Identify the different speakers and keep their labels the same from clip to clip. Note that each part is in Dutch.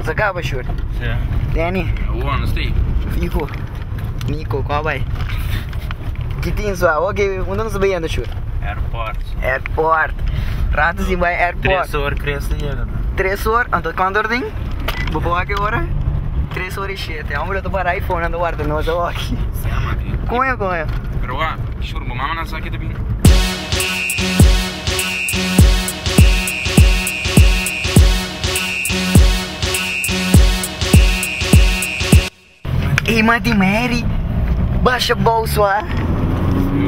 Speaker 1: Você acaba, Shur?
Speaker 2: Sim.
Speaker 1: Danny?
Speaker 2: One, stay.
Speaker 1: Nico, qual vai? Que tem só? Ok, onde não se vê ainda, Shur? Airport. Ratos e vai airport.
Speaker 2: 3 horas cresce ainda.
Speaker 1: 3 horas? Então quanto tem? Vou boa que hora? 3 horas e 7. Vamos ver para iPhone ando guarda não só aqui.
Speaker 2: Sim, mati.
Speaker 1: Como é?
Speaker 2: Pero va, Shur, mama na sa kita bin.
Speaker 1: Hey, Mati Mary, baixa bolso, hè?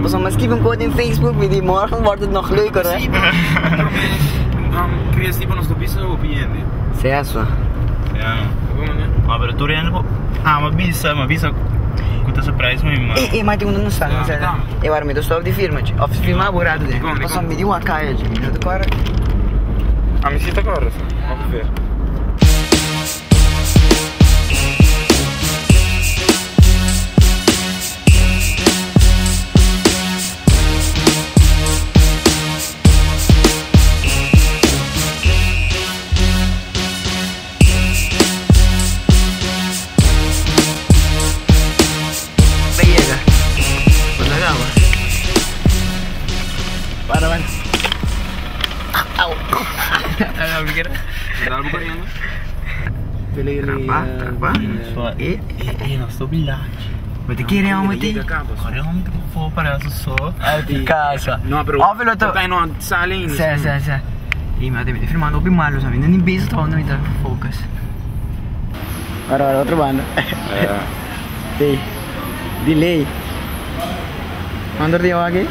Speaker 1: Pas maar schrijf een code in Facebook, die morgen wordt het nog leuker, hè?
Speaker 2: Dan creëer je ons de bisa op je ende.
Speaker 1: Certo.
Speaker 2: Ja. Maar bij de toeren, maar bisa, quanto essa price mesmo.
Speaker 1: Ei, Mati, onde não está, não sei. Eu armei do stop de firma, of firma aborado dele. Pas me deu uma caia, não do cara.
Speaker 2: A me cita agora, vamos ver.
Speaker 1: Ano kira?
Speaker 2: Dá bukan yang?
Speaker 1: Pilih apa?
Speaker 2: Nós estou bilhete.
Speaker 1: Mas te querem alma ti?
Speaker 2: Agora vamos for para isso só.
Speaker 1: Ah, de casa.
Speaker 2: Não, pero.
Speaker 1: Ó, velho, tô.
Speaker 2: Tá indo salinho.
Speaker 1: Sim. E mas tem filmando o bimalo, sabe? Nem beijo tá onde tá focus. Agora outro bando. Ei. Delay. Quando tem aqui?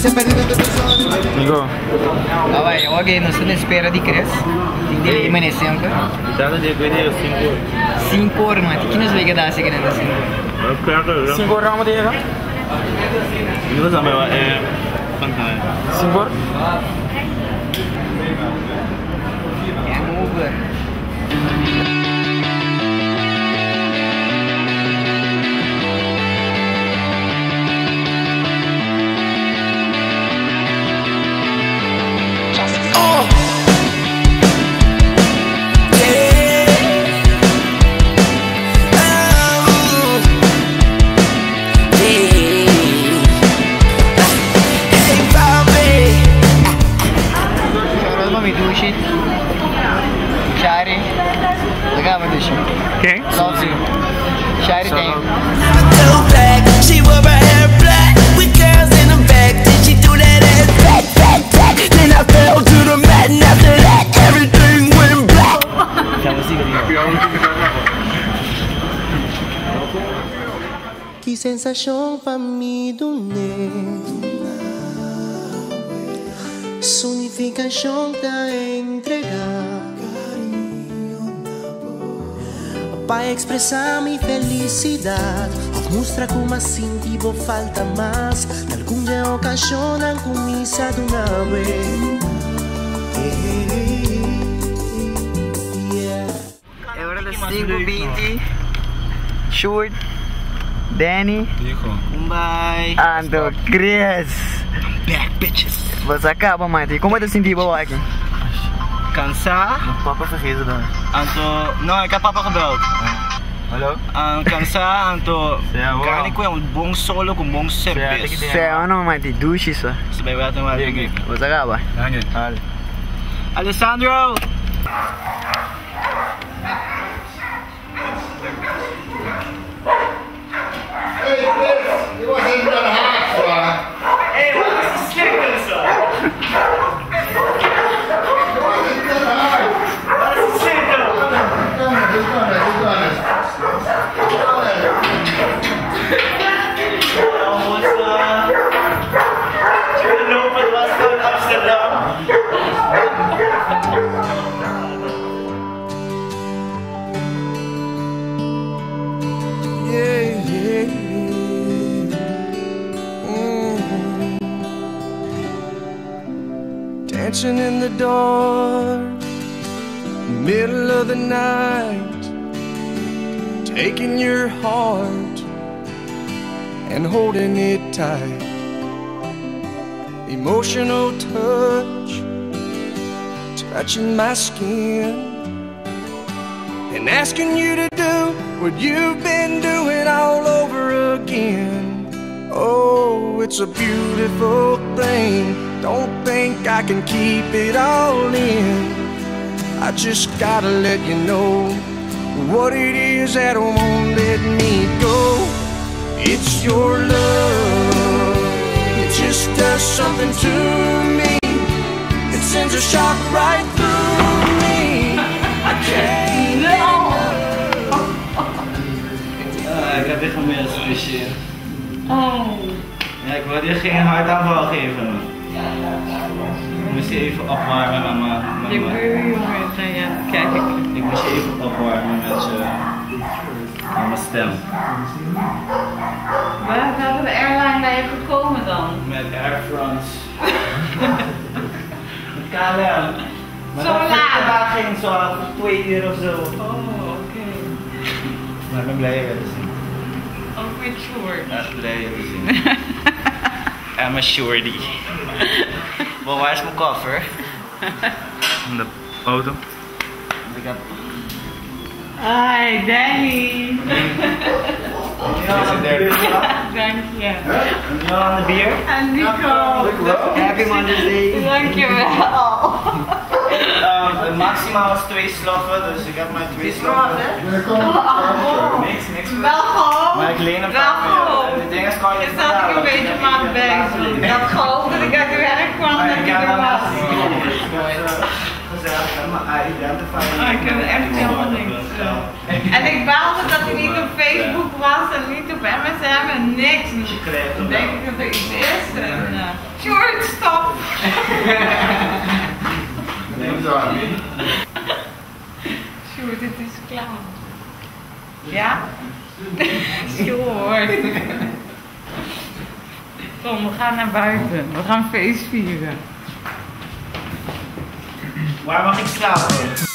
Speaker 3: Se perdido de persona.
Speaker 2: Amigo.
Speaker 1: Ah, vai, eu aqui não estou na espera de crescer. Tem de permanecer sempre.
Speaker 2: Dá de coisa
Speaker 1: 5 horas, mas que nos vai dar assim grande assim?
Speaker 2: 5 horas vamos ter, né? Não sabe, é fantástico. 5 horas?
Speaker 1: É Uber.
Speaker 2: Quem?
Speaker 1: Loves you. Shari tem.
Speaker 4: She wore her hair black with curls in the back. Did she do that ass back? Then I fell to the mat and after that everything went black. Que sensação pra mim do Sonificação pra entregar para expressar minha felicidade. Mostra como assim tipo falta mais. Alguma ocasião com isso de uma vez.
Speaker 1: É hora das 5h20. Short, Danny,
Speaker 2: Bye.
Speaker 1: Ando Chris.
Speaker 2: Back bitches.
Speaker 1: Você acaba, Mati. Como você sentiu boa aqui?
Speaker 3: Cansar.
Speaker 2: Papa vergeten dan.
Speaker 3: Anto, não, é que a papa gebeld.
Speaker 2: Hallo?
Speaker 3: Cansar, anto.
Speaker 2: Ja, wow.
Speaker 3: Kan ik wel bom solo com bom serviço.
Speaker 1: Você ou não, Mati? Duche só.
Speaker 3: Você vai ver também aqui.
Speaker 1: Você acaba?
Speaker 2: Lanjut.
Speaker 3: Alessandro.
Speaker 5: Hey Chris, you wasn't gonna have fun.
Speaker 3: Hey, wat is de slikker zo? Amsterdam.
Speaker 6: dancing in the dark, middle of the night, taking your heart and holding it tight. Emotional touch, touching my skin, and asking you to do what you've been doing all over again. Oh, it's a beautiful thing. Don't think I can keep it all in. I just gotta let you know what it is that won't let me go. It's your love. It just does something to me. It sends a shock right through me. I can't.
Speaker 3: Ik heb dit vanmiddag gespeciëerd. Oh. Ja, ik wilde je geen hartaanval geven. Ik moest je even opwarmen, mama.
Speaker 7: Je jongen, ja, kijk.
Speaker 3: Ik moest je even opwarmen met mijn stem.
Speaker 7: Welke airline ben je gekomen dan?
Speaker 3: Met Air France. Met KLM. Maar
Speaker 7: zo laat?
Speaker 3: Dat ging zo voor 2 uur of zo.
Speaker 7: Oh, oké.
Speaker 3: Maar ik ben blij je te zien.
Speaker 7: Ook met Sjoerd.
Speaker 3: Echt blij je te zien. En mijn Shorty. Wel, waar is mijn koffer? In de auto. Ik heb...
Speaker 7: Hi, Danny. Dank je.
Speaker 3: Ja, aan de bier.
Speaker 7: En Nico.
Speaker 3: Happy Mother's Day.
Speaker 7: Dankjewel.
Speaker 3: Maximaal is 2 sloffen, dus ik heb maar 2 sloffen. Niks.
Speaker 7: Welkom.
Speaker 3: Maar ik leen een paar meer. De dingen kan je
Speaker 7: Je zat ik een beetje op mijn bek. Ik had gehoopt dat ik uit het werk kwam dat ik er was. Ik heb echt helemaal niks. En ik baalde dat hij niet op Facebook was en niet op MSN en niks. Dan denk ik dat er iets is. Sjoerd, stop! Sjoerd, het is klaar. Ja? Sjoerd. Kom, we gaan naar buiten. We gaan feest vieren.
Speaker 3: Waar mag ik slapen?